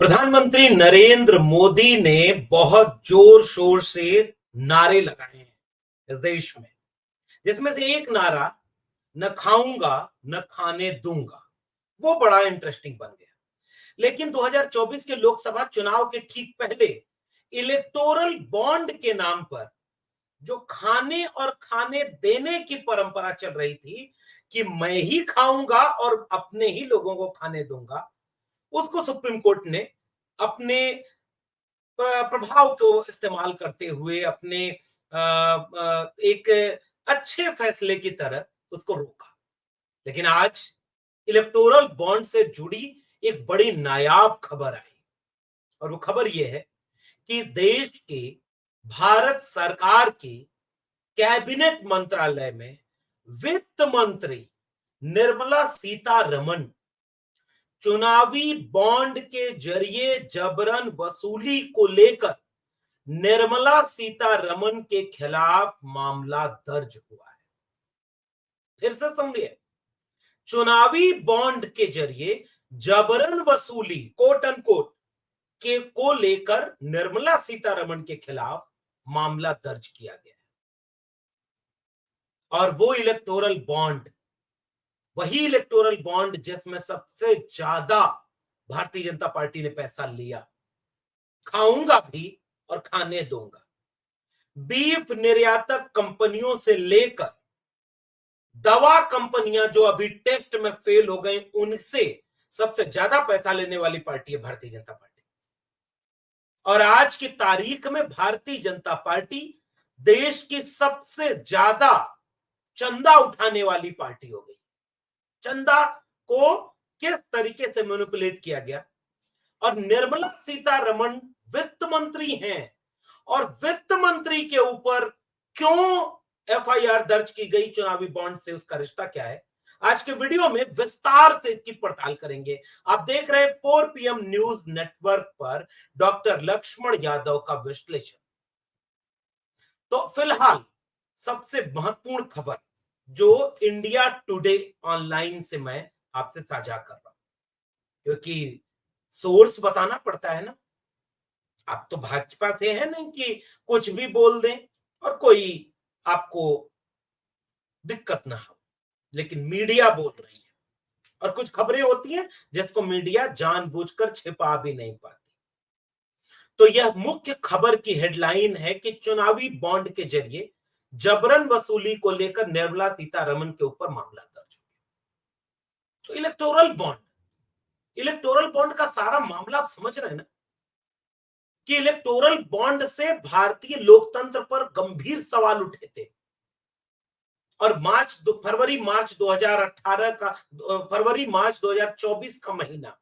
प्रधानमंत्री नरेंद्र मोदी ने बहुत जोर शोर से नारे लगाए हैं इस देश में, जिसमें से एक नारा न खाऊंगा न खाने दूंगा, वो बड़ा इंटरेस्टिंग बन गया। लेकिन 2024 के लोकसभा चुनाव के ठीक पहले इलेक्टोरल बॉन्ड के नाम पर जो खाने और खाने देने की परंपरा चल रही थी कि मैं ही खाऊंगा और अपने ही लोगों को खाने दूंगा, उसको सुप्रीम कोर्ट ने अपने प्रभाव को इस्तेमाल करते हुए अपने एक अच्छे फैसले की तरह उसको रोका। लेकिन आज इलेक्टोरल बॉन्ड से जुड़ी एक बड़ी नायाब खबर आई, और वो खबर यह है कि देश के भारत सरकार के कैबिनेट मंत्रालय में वित्त मंत्री निर्मला सीतारमण चुनावी बॉन्ड के जरिए जबरन वसूली को लेकर निर्मला सीतारमण के खिलाफ मामला दर्ज हुआ है। फिर से समझिए, चुनावी बॉन्ड के जरिए जबरन वसूली कोट अनकोट के को लेकर निर्मला सीतारमण के खिलाफ मामला दर्ज किया गया है। और वो इलेक्टोरल बॉन्ड, वही इलेक्टोरल बॉन्ड जिसमें सबसे ज्यादा भारतीय जनता पार्टी ने पैसा लिया, खाऊंगा भी और खाने दूंगा। बीफ निर्यातक कंपनियों से लेकर दवा कंपनियां जो अभी टेस्ट में फेल हो गई, उनसे सबसे ज्यादा पैसा लेने वाली पार्टी है भारतीय जनता पार्टी। और आज की तारीख में भारतीय जनता पार्टी देश की सबसे ज्यादा चंदा उठाने वाली पार्टी हो गई। चंदा को किस तरीके से मैनिपुलेट किया गया, और निर्मला सीतारमण वित्त मंत्री हैं, और वित्त मंत्री के ऊपर क्यों एफआईआर दर्ज की गई चुनावी बॉन्ड से, उसका रिश्ता क्या है, आज के वीडियो में विस्तार से इसकी पड़ताल करेंगे। आप देख रहे हैं 4 PM न्यूज नेटवर्क पर डॉक्टर लक्ष्मण यादव का विश्लेषण। तो फिलहाल सबसे महत्वपूर्ण खबर जो इंडिया टुडे ऑनलाइन से मैं आपसे साझा कर रहा हूं, क्योंकि सोर्स बताना पड़ता है ना। आप तो भाजपा से है नहीं कि कुछ भी बोल दें और कोई आपको दिक्कत ना हो, लेकिन मीडिया बोल रही है, और कुछ खबरें होती हैं जिसको मीडिया जानबूझकर छिपा भी नहीं पाती। तो यह मुख्य खबर की हेडलाइन है कि चुनावी बॉन्ड के जरिए जबरन वसूली को लेकर निर्मला सीतारमण के ऊपर मामला दर्ज हो गया। तो इलेक्टोरल बॉन्ड का सारा मामला आप समझ रहे हैं ना, कि इलेक्टोरल बॉन्ड से भारतीय लोकतंत्र पर गंभीर सवाल उठे थे। और फरवरी मार्च 2024 का महीना,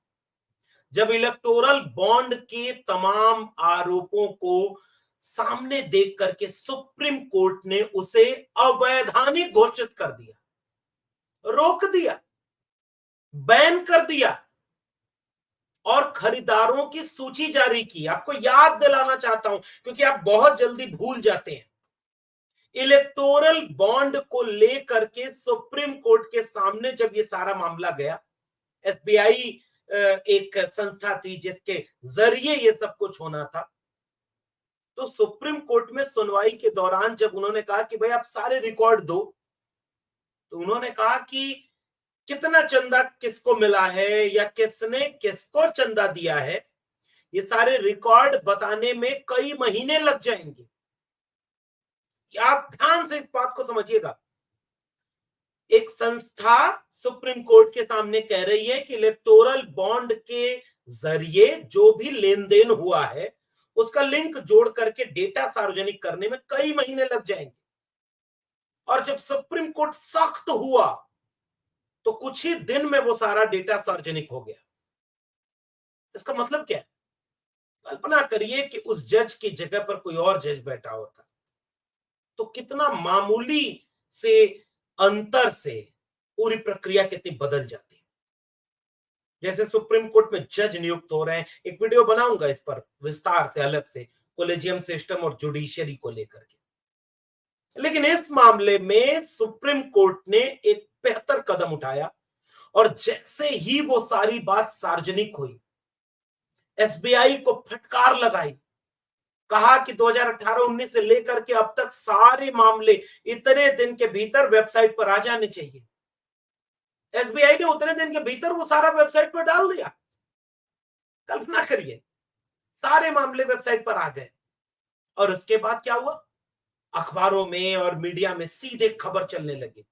जब इलेक्टोरल बॉन्ड के तमाम आरोपों को सामने देख करके सुप्रीम कोर्ट ने उसे अवैधानिक घोषित कर दिया, रोक दिया, बैन कर दिया, और खरीदारों की सूची जारी की। आपको याद दिलाना चाहता हूं क्योंकि आप बहुत जल्दी भूल जाते हैं। इलेक्टोरल बॉन्ड को लेकर के सुप्रीम कोर्ट के सामने जब ये सारा मामला गया, एसबीआई एक संस्था थी जिसके जरिए ये सब कुछ होना था, तो सुप्रीम कोर्ट में सुनवाई के दौरान जब उन्होंने कहा कि भाई आप सारे रिकॉर्ड दो, तो उन्होंने कहा कि कितना चंदा किसको मिला है या किसने किसको चंदा दिया है, ये सारे रिकॉर्ड बताने में कई महीने लग जाएंगे। आप ध्यान से इस बात को समझिएगा। एक संस्था सुप्रीम कोर्ट के सामने कह रही है कि इलेक्टोरल बॉन्ड के जरिए जो भी लेन देन हुआ है उसका लिंक जोड़ करके डेटा सार्वजनिक करने में कई महीने लग जाएंगे। और जब सुप्रीम कोर्ट सख्त हुआ तो कुछ ही दिन में वो सारा डेटा सार्वजनिक हो गया। इसका मतलब क्या है? कल्पना करिए कि उस जज की जगह पर कोई और जज बैठा होता, तो कितना मामूली से अंतर से पूरी प्रक्रिया कितनी बदल जाती है। जैसे सुप्रीम कोर्ट में जज नियुक्त हो रहे हैं, एक वीडियो बनाऊंगा इस पर विस्तार से अलग से, कोलेजियम सिस्टम और जुडिशियरी को लेकर के। लेकिन इस मामले में सुप्रीम कोर्ट ने एक बेहतर कदम उठाया, और जैसे ही वो सारी बात सार्वजनिक हुई, एसबीआई को फटकार लगाई, कहा कि 2018-19 से लेकर के अब तक सारे मामले इतने दिन के भीतर वेबसाइट पर आ जाने चाहिए। एसबीआई ने उतने दिन के भीतर वो सारा वेबसाइट पर डाल दिया। कल्पना करिए, सारे मामले वेबसाइट पर आ गए। और उसके बाद क्या हुआ? अखबारों में और मीडिया में सीधे खबर चलने लगी।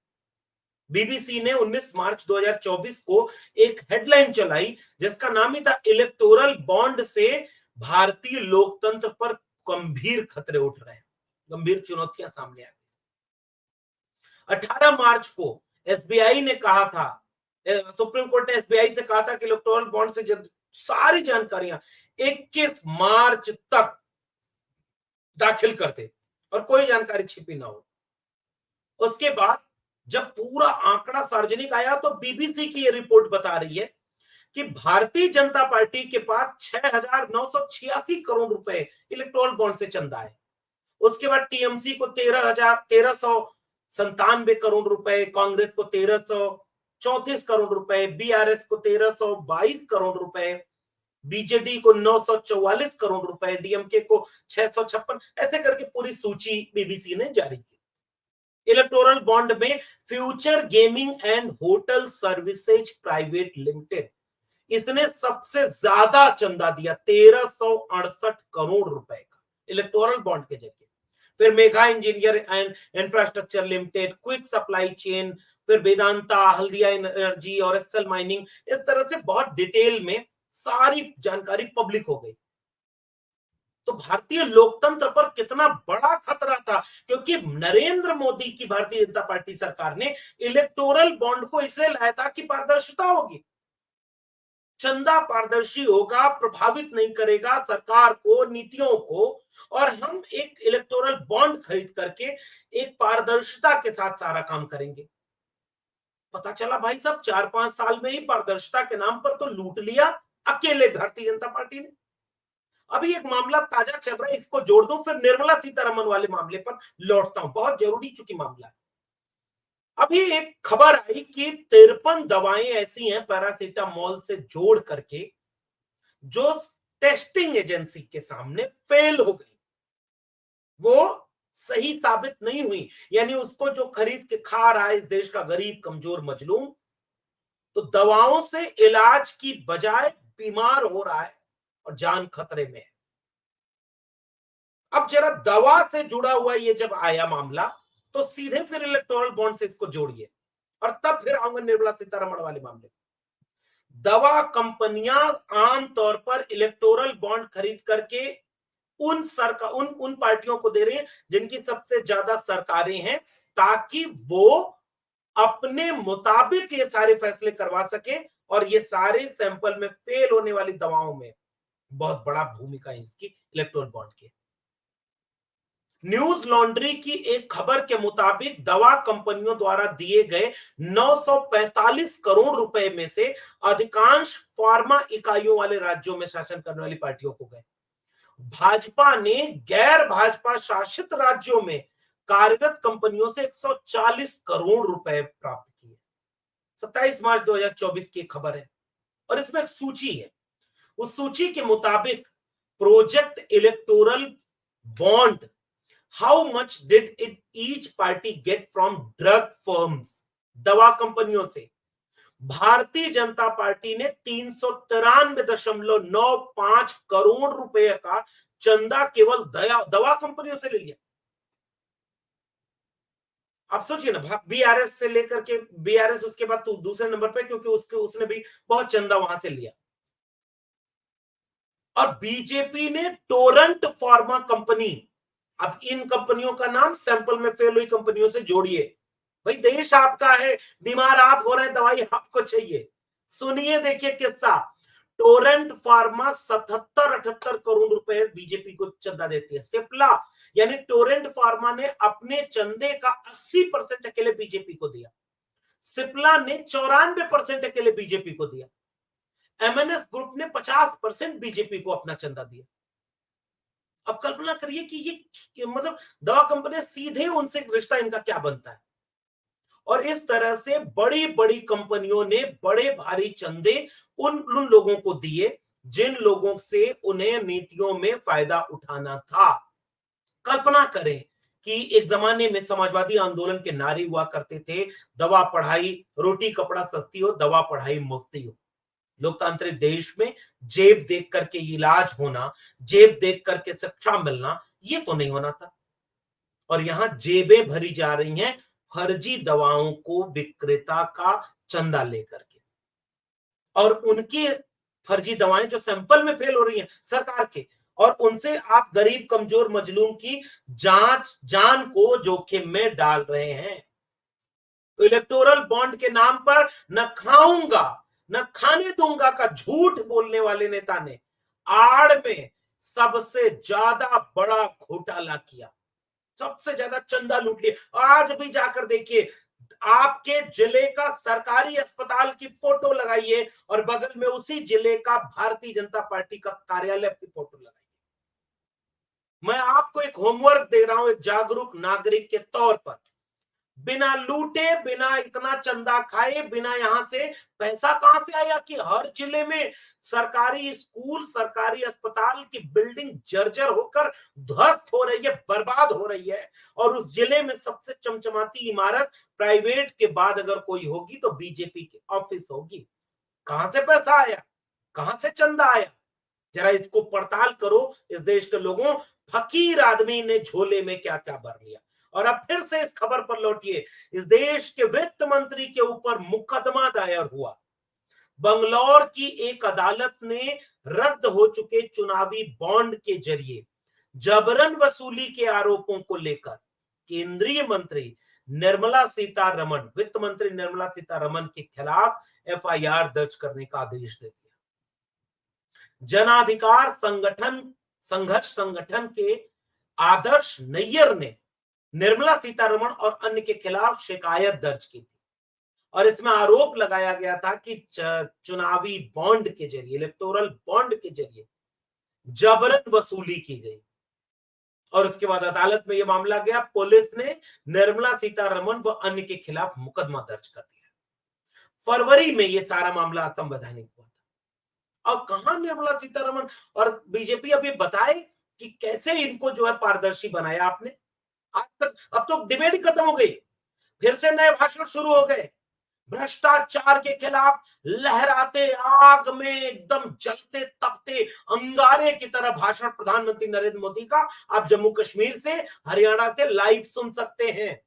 बीबीसी ने 19 मार्च 2024 को एक हेडलाइन चलाई जिसका नाम ही था, इलेक्टोरल बॉन्ड से भारतीय लोकतंत्र पर गंभीर खतरे उठ रहे हैं, गंभीर चुनौतियां सामने आ गई। 18 मार्च को एसबीआई ने कहा था, सुप्रीम कोर्ट ने एसबीआई से कहा था कि इलेक्टोरल बॉन्ड से सारी जानकारियां 21 मार्च तक दाखिल कर दे और कोई जानकारी छिपी ना हो। उसके बाद जब पूरा आंकड़ा सार्वजनिक आया तो बीबीसी की यह रिपोर्ट बता रही है कि भारतीय जनता पार्टी के पास 6,986 करोड़ रुपए इलेक्टोरल बॉन्ड से चंदा है। उसके बाद टीएमसी को 13,97 करोड़ रुपए, कांग्रेस को 1,334 करोड़ रुपए, बीआरएस को 1,322 करोड़ रुपए, बीजेडी को 944 करोड़ रुपए, डीएमके को 656, ऐसे करके पूरी सूची बीबीसी ने जारी की। इलेक्टोरल बॉन्ड में future gaming and hotel services private limited, इसने सबसे ज्यादा चंदा दिया, 1,368 करोड़ रुपए का इलेक्टोरल बॉन्ड के जरिए। फिर mega engineer and infrastructure limited, quick supply chain, फिर वेदांता, हल्दिया एनर्जी और एसएल माइनिंग, इस तरह से बहुत डिटेल में सारी जानकारी पब्लिक हो गई। तो भारतीय लोकतंत्र पर कितना बड़ा खतरा था, क्योंकि नरेंद्र मोदी की भारतीय जनता पार्टी सरकार ने इलेक्टोरल बॉन्ड को इसलिए लाया था कि पारदर्शिता होगी, चंदा पारदर्शी होगा, प्रभावित नहीं करेगा सरकार को, नीतियों को, और हम एक इलेक्टोरल बॉन्ड खरीद करके एक पारदर्शिता के साथ सारा काम करेंगे। पता चला भाई साहब 4-5 साल में ही पारदर्शिता के नाम पर तो लूट लिया अकेले भारतीय जनता पार्टी ने। अभी एक मामला ताजा चल रहा है, इसको जोड़ दूं, फिर निर्मला सीतारमण वाले मामले पर लौटता हूं, बहुत जरूरी चूंकि मामला है। अभी एक खबर आई कि 53 दवाएं ऐसी हैं पैरासीटामोल से जोड़ करके जो टेस्टिंग एजेंसी के सामने फेल हो गई, वो सही साबित नहीं हुई, यानी उसको जो खरीद के खा रहा है इस देश का गरीब कमजोर मजलूम, तो दवाओं से इलाज की बजाय बीमार हो रहा है और जान खतरे में है। अब जरा दवा से जुड़ा हुआ ये जब आया मामला, तो सीधे फिर इलेक्टोरल बॉन्ड से इसको जोड़िए और तब फिर आऊंगा निर्मला सीतारमण वाले मामले। दवा कंपनियां आमतौर पर इलेक्टोरल बॉन्ड खरीद करके उन पार्टियों को दे रही हैं जिनकी सबसे ज्यादा सरकारें हैं, ताकि वो अपने मुताबिक ये सारे फैसले करवा सके, और ये सारे सैंपल में फेल होने वाली दवाओं में बहुत बड़ा भूमिका है इसकी इलेक्टोरल बॉन्ड की। न्यूज लॉन्ड्री की एक खबर के मुताबिक दवा कंपनियों द्वारा दिए गए 945 करोड़ रुपए में से अधिकांश फार्मा इकाइयों वाले राज्यों में शासन करने वाली पार्टियों को गए। भाजपा ने गैर भाजपा शासित राज्यों में कार्यरत कंपनियों से 140 करोड़ रुपए प्राप्त किए। 27 मार्च 2024 की खबर है और इसमें एक सूची है। उस सूची के मुताबिक project electoral bond, how much did it each party get from drug firms, दवा कंपनियों से भारतीय जनता पार्टी ने 393.95 करोड़ रुपए का चंदा केवल दवा कंपनियों से ले लिया। आप सोचिए ना, बीआरएस से लेकर के, बीआरएस उसके बाद तो दूसरे नंबर पे, क्योंकि उसने भी बहुत चंदा वहां से लिया। और बीजेपी ने टोरेंट फार्मा कंपनी, अब इन कंपनियों का नाम सैंपल में फेल हुई कंपनियों से जोड़िए। भाई देश आपका है, बीमार आप हो रहे हैं, दवाई आपको चाहिए। सुनिए, देखिए किस्सा। टोरेंट फार्मा 77-78 करोड़ रुपए बीजेपी को चंदा देती है। सिप्ला यानी टोरेंट फार्मा ने अपने चंदे का 80% अकेले बीजेपी को दिया। सिप्ला ने 94% अकेले बीजेपी को दिया। एमएनएस ग्रुप ने 50% बीजेपी को अपना चंदा दिया। अब कल्पना करिए कि ये मतलब दवा कंपनी सीधे उनसे रिश्ता इनका क्या बनता है। और इस तरह से बड़ी बड़ी कंपनियों ने बड़े भारी चंदे उन लोगों को दिए जिन लोगों से उन्हें नीतियों में फायदा उठाना था। कल्पना करें कि एक जमाने में समाजवादी आंदोलन के नारे हुआ करते थे, दवा पढ़ाई, रोटी कपड़ा सस्ती हो, दवा पढ़ाई मुफ्ती हो। लोकतांत्रिक देश में जेब देख करके इलाज होना, जेब देख करके शिक्षा मिलना, ये तो नहीं होना था। और यहां जेबें भरी जा रही हैं फर्जी दवाओं को विक्रेता का चंदा लेकर के। और उनकी फर्जी दवाएं जो सैंपल में फेल हो रही हैं सरकार के, और उनसे आप गरीब कमजोर मजलूम की जान को जोखिम में डाल रहे हैं। तो इलेक्टोरल बॉन्ड के नाम पर न खाऊंगा न खाने दूंगा का झूठ बोलने वाले नेता ने आड़ में सबसे ज्यादा बड़ा घोटाला किया, सबसे ज्यादा चंदा लूट लिया। आज भी जाकर देखिए, आपके जिले का सरकारी अस्पताल की फोटो लगाइए और बगल में उसी जिले का भारतीय जनता पार्टी का कार्यालय की फोटो लगाइए। मैं आपको एक होमवर्क दे रहा हूं, एक जागरूक नागरिक के तौर पर। बिना लूटे, बिना इतना चंदा खाए, बिना यहां से पैसा कहां से आया कि हर जिले में सरकारी स्कूल, सरकारी अस्पताल की बिल्डिंग जर्जर होकर ध्वस्त हो रही है, बर्बाद हो रही है। और उस जिले में सबसे चमचमाती इमारत प्राइवेट के बाद अगर कोई होगी तो बीजेपी की ऑफिस होगी। कहां से पैसा आया, कहां से चंदा आया? जरा इसको पड़ताल करो इस देश के लोगों। फकीर आदमी ने झोले में क्या क्या भर लिया। और अब फिर से इस खबर पर लौटिए, इस देश के वित्त मंत्री के ऊपर मुकदमा दायर हुआ। बंगलौर की एक अदालत ने रद्द हो चुके चुनावी बॉन्ड के जरिए जबरन वसूली के आरोपों को लेकर केंद्रीय मंत्री निर्मला सीतारमण, वित्त मंत्री निर्मला सीतारमण के खिलाफ एफआईआर दर्ज करने का आदेश दे दिया। जनाधिकार संघर्ष संगठन के आदर्श नैयर ने निर्मला सीतारमण और अन्य के खिलाफ शिकायत दर्ज की थी। और इसमें आरोप लगाया गया था कि चुनावी बॉन्ड के जरिए, इलेक्टोरल बॉन्ड के जरिए जबरन वसूली की गई। और उसके बाद अदालत में यह मामला गया, पुलिस ने निर्मला सीतारमण व अन्य के खिलाफ मुकदमा दर्ज कर दिया। फरवरी में यह सारा मामला असंवैधानिक हुआ था। और कहां निर्मला सीतारमण और बीजेपी अभी बताए कि कैसे इनको जो है पारदर्शी बनाया आपने? आज तक, अब तो डिबेट खत्म हो गई, फिर से नए भाषण शुरू हो गए। भ्रष्टाचार के खिलाफ लहराते, आग में एकदम जलते तपते अंगारे की तरह भाषण प्रधानमंत्री नरेंद्र मोदी का आप जम्मू कश्मीर से, हरियाणा से लाइव सुन सकते हैं।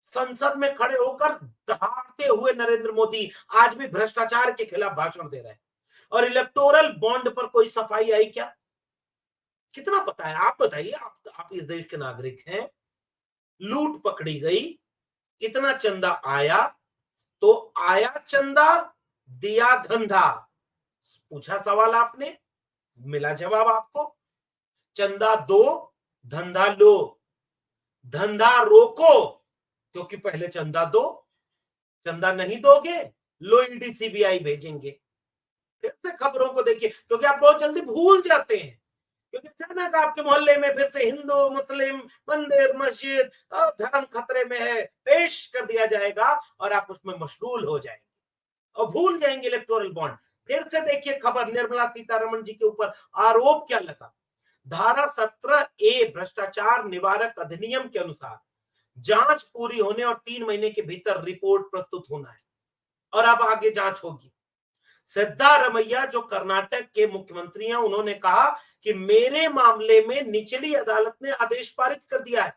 संसद में खड़े होकर दहाड़ते हुए नरेंद्र मोदी आज भी भ्रष्टाचार के खिलाफ भाषण दे रहे हैं। और इलेक्टोरल बॉन्ड पर कोई सफाई आई क्या? कितना पता है? आप बताइए, आप इस देश के नागरिक हैं। लूट पकड़ी गई, इतना चंदा आया, तो आया चंदा, दिया धंधा। पूछा सवाल आपने, मिला जवाब आपको। चंदा दो, धंधा लो। धंधा रोको, क्योंकि पहले चंदा दो, चंदा नहीं दोगे लो ईडी सीबीआई भेजेंगे। फिर से खबरों को देखिए, क्योंकि आप बहुत जल्दी भूल जाते हैं। क्योंकि अचानक आपके मोहल्ले में फिर से हिंदू मुस्लिम मंदिर मस्जिद धर्म खतरे में है, पेश कर दिया जाएगा और आप उसमें मशगूल हो जाएंगे और भूल जाएंगे इलेक्टोरल बॉन्ड। फिर से देखिए खबर, निर्मला सीतारमण जी के ऊपर आरोप क्या लगा। धारा 17A भ्रष्टाचार निवारक अधिनियम के अनुसार जांच पूरी होने और 3 महीने के भीतर रिपोर्ट प्रस्तुत होना है। और अब आगे जांच होगी। सिद्धारमैया जो कर्नाटक के मुख्यमंत्री हैं, उन्होंने कहा कि मेरे मामले में निचली अदालत ने आदेश पारित कर दिया है।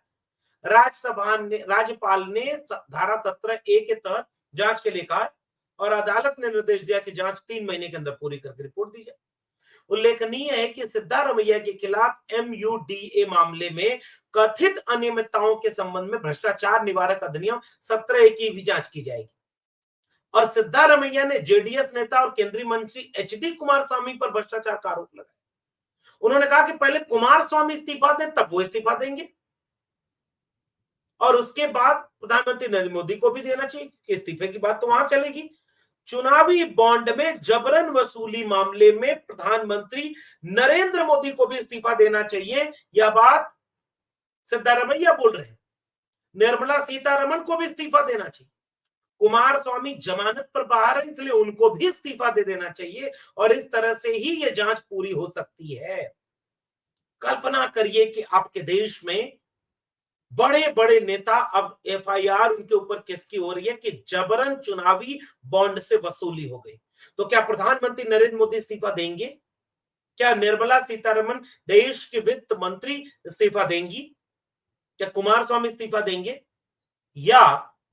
राज्यपाल ने धारा 17A के तहत जांच के लिए कहा और अदालत ने निर्देश दिया कि जांच 3 महीने के अंदर पूरी करके रिपोर्ट दी जाए। उल्लेखनीय है कि सिद्धारमैया के खिलाफ MUDA मामले में कथित अनियमितताओं के संबंध में भ्रष्टाचार निवारक अधिनियम 17A की भी जांच की जाएगी। और सिद्धारमैया ने जेडीएस नेता और केंद्रीय मंत्री HD कुमारस्वामी पर भ्रष्टाचार का आरोप लगाया। उन्होंने कहा कि पहले कुमारस्वामी इस्तीफा दें, तब वो इस्तीफा देंगे और उसके बाद प्रधानमंत्री नरेंद्र मोदी को भी देना चाहिए। इस्तीफे की बात तो वहां चलेगी। चुनावी बॉन्ड में जबरन वसूली मामले में प्रधानमंत्री नरेंद्र मोदी को भी इस्तीफा देना चाहिए, यह बात सिद्धारमैया बोल रहे हैं। निर्मला सीतारमण को भी इस्तीफा देना चाहिए। कुमार स्वामी जमानत पर बाहर है, इसलिए उनको भी इस्तीफा दे देना चाहिए और इस तरह से ही ये जांच पूरी हो सकती है। कल्पना करिए कि आपके देश में बड़े बड़े नेता, अब एफआईआर उनके ऊपर किसकी हो रही है कि जबरन चुनावी बॉन्ड से वसूली हो गई। तो क्या प्रधानमंत्री नरेंद्र मोदी इस्तीफा देंगे? क्या निर्मला सीतारमण देश के वित्त मंत्री इस्तीफा देंगी? क्या कुमार स्वामी इस्तीफा देंगे? या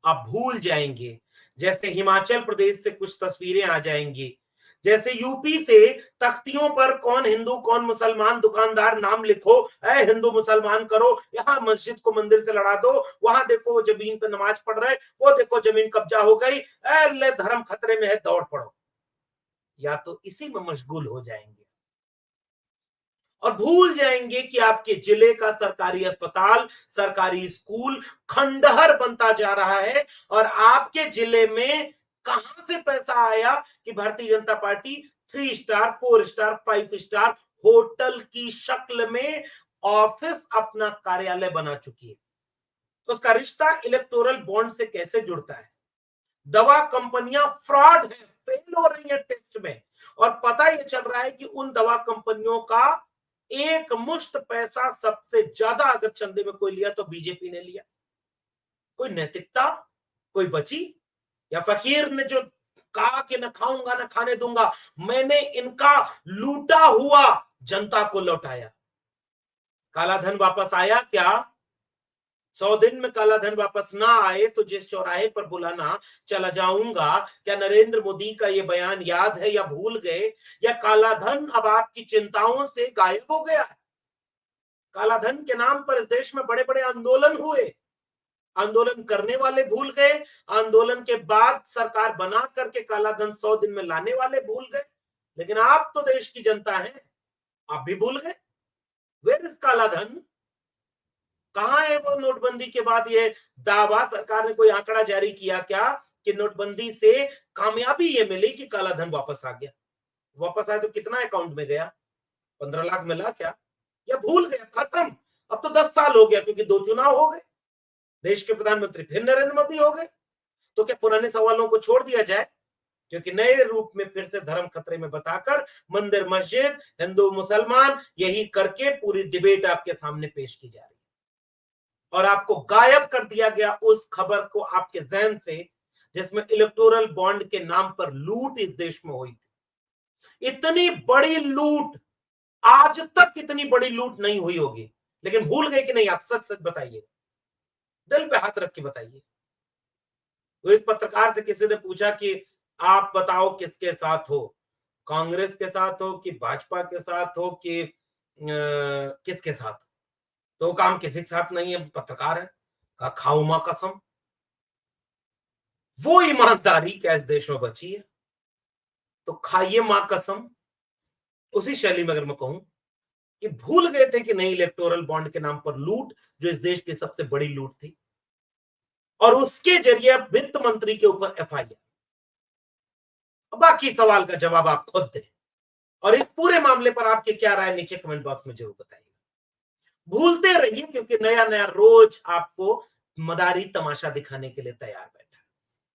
आप भूल जाएंगे, जैसे हिमाचल प्रदेश से कुछ तस्वीरें आ जाएंगी, जैसे यूपी से तख्तियों पर कौन हिंदू कौन मुसलमान दुकानदार नाम लिखो, ए हिंदू मुसलमान करो, यहाँ मस्जिद को मंदिर से लड़ा दो, वहां देखो वो जमीन पर नमाज पढ़ रहे, वो देखो जमीन कब्जा हो गई, ए ले धर्म खतरे में है दौड़ पड़ो। या तो इसी में मशगूल हो जाएंगे और भूल जाएंगे कि आपके जिले का सरकारी अस्पताल, सरकारी स्कूल खंडहर बनता जा रहा है और आपके जिले में कहां से पैसा आया कि Bharatiya Janata party 3 star 4 star 5 star hotel की शक्ल में ऑफिस अपना कार्यालय बना चुकी है। तो उसका रिश्ता इलेक्टोरल बॉन्ड से कैसे जुड़ता है? दवा कंपनियां फ्रॉड है, फेल हो रही है टेस्ट में और पता यह चल रहा है कि उन दवा कंपनियों का एक मुश्त पैसा सबसे ज्यादा अगर चंदे में कोई लिया तो बीजेपी ने लिया। कोई नैतिकता कोई बची? या फकीर ने जो कहा कि न खाऊंगा न खाने दूंगा, मैंने इनका लूटा हुआ जनता को लौटाया। काला धन वापस आया क्या? 100 दिन में काला धन वापस ना आए तो जिस चौराहे पर बुलाना चला जाऊंगा, क्या नरेंद्र मोदी का ये बयान याद है या भूल गए? या काला धन अब आपकी चिंताओं से गायब हो गया है? काला धन के नाम पर इस देश में बड़े बड़े आंदोलन हुए, आंदोलन करने वाले भूल गए, आंदोलन के बाद सरकार बना करके काला धन 100 दिन में लाने वाले भूल गए, लेकिन आप तो देश की जनता है, आप भी भूल गए। वेयर इज काला धन? कहां है वो? नोटबंदी के बाद ये दावा, सरकार ने कोई आंकड़ा जारी किया क्या कि नोटबंदी से कामयाबी ये मिली कि काला धन वापस आ गया? वापस आया तो कितना अकाउंट में गया? 15 लाख मिला क्या? या भूल गया, खत्म? अब तो 10 साल हो गया क्योंकि 2 चुनाव हो गए, देश के प्रधानमंत्री फिर नरेंद्र मोदी हो गए। तो क्या पुराने सवालों को छोड़ दिया जाए? क्योंकि नए रूप में फिर से धर्म खतरे में बताकर मंदिर मस्जिद हिंदू मुसलमान यही करके पूरी डिबेट आपके सामने पेश की जा रही है और आपको गायब कर दिया गया उस खबर को आपके जहन से जिसमें इलेक्टोरल बॉन्ड के नाम पर लूट इस देश में हुई थी। इतनी बड़ी लूट, आज तक इतनी बड़ी लूट नहीं हुई होगी, लेकिन भूल गए कि नहीं? आप सच सच बताइए, दिल पे हाथ रख के बताइए। तो एक पत्रकार से किसी ने पूछा कि आप बताओ किसके साथ हो, कांग्रेस के साथ हो कि भाजपा के साथ हो कि किसके साथ? तो काम किसी के साथ नहीं है, पत्रकार है। कहा खाऊ मां कसम, वो ईमानदारी क्या इस देश में बची है? तो खाइए मां कसम। उसी शैली में अगर मैं कहूं कि भूल गए थे कि नहीं इलेक्टोरल बॉन्ड के नाम पर लूट जो इस देश की सबसे बड़ी लूट थी और उसके जरिए वित्त मंत्री के ऊपर एफआईआर। बाकी सवाल का जवाब आप खुद दें और इस पूरे मामले पर आपकी क्या राय नीचे कमेंट बॉक्स में जरूर बताइए। भूलते रहिए क्योंकि नया नया रोज आपको मदारी तमाशा दिखाने के लिए तैयार बैठा है।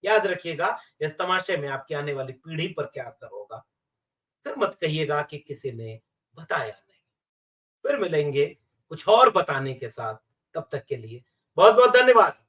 याद रखिएगा, इस तमाशे में आपकी आने वाली पीढ़ी पर क्या असर होगा। फिर मत कहिएगा कि किसी ने बताया नहीं। फिर मिलेंगे कुछ और बताने के साथ, तब तक के लिए बहुत बहुत धन्यवाद।